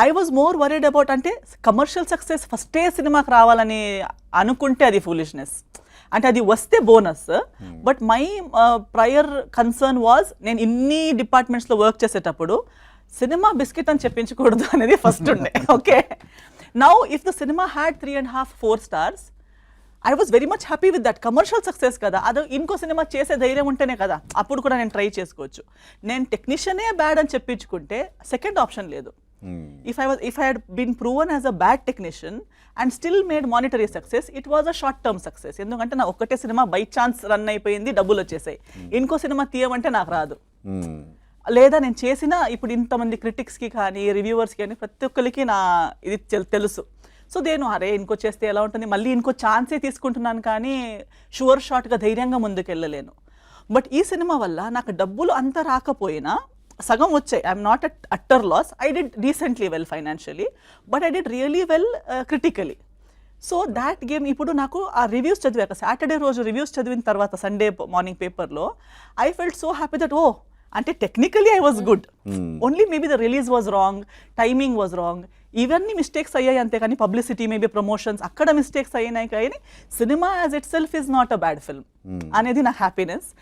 I was more worried about అంటే commercial success ఫస్టే సినిమాకి రావాలని అనుకుంటే అది ఫూలిష్నెస్, అంటే అది వస్తే bonus. But my prior concern was నేను ఇన్ని డిపార్ట్మెంట్స్లో వర్క్ చేసేటప్పుడు సినిమా బిస్కెట్ అని చెప్పించకూడదు అనేది ఫస్ట్ ఉండే. Okay, now if the cinema had 3.5, 4 stars, I was very much happy with that. Commercial success కదా, అది ఇంకో సినిమా చేసే ధైర్యం ఉంటేనే కదా అప్పుడు కూడా నేను ట్రై చేసుకోవచ్చు. నేను టెక్నీషియనే బ్యాడ్ అని చెప్పించుకుంటే సెకండ్ ఆప్షన్ లేదు. If I had been proven as a bad technician and still made monetary success, it was a short term success. ఎందుకంటే నా ఒక్కటే సినిమా బై ఛాన్స్ రన్ అయిపోయింది, డబ్బులు వచ్చేసాయి. ఇంకో సినిమా తీయమంటే నాకు రాదు. లేదా నేను చేసిన ఇప్పుడు ఇంతమంది క్రిటిక్స్కి కానీ రివ్యూవర్స్కి కానీ ప్రతి ఒక్కరికి నా ఇది తెలుసు. సో నేను అరే ఇంకో చేస్తే ఎలా ఉంటుంది, మళ్ళీ ఇంకో ఛాన్సే తీసుకుంటున్నాను కానీ షూర్ షాట్గా ధైర్యంగా ముందుకెళ్ళలేను. బట్ ఈ సినిమా వల్ల నాకు డబ్బులు అంతా రాకపోయినా సగం వచ్చాయి. I'm not at utter loss. I did decently well financially, but I did really well critically. So that game ఇప్పుడు నాకు ఆ రివ్యూస్ చదివాక, సాటర్డే రోజు రివ్యూస్ చదివిన తర్వాత సండే మార్నింగ్ పేపర్లో I felt so happy that ఓ అంటే technically I was good, only maybe the release was wrong, timing was wrong, ఇవన్నీ మిస్టేక్స్ అయ్యాయి అంతే. కానీ పబ్లిసిటీ మేబీ ప్రమోషన్స్ అక్కడ మిస్టేక్స్ అయినాయి, కానీ cinema as itself is not a bad film అనేది నా హ్యాపీనెస్.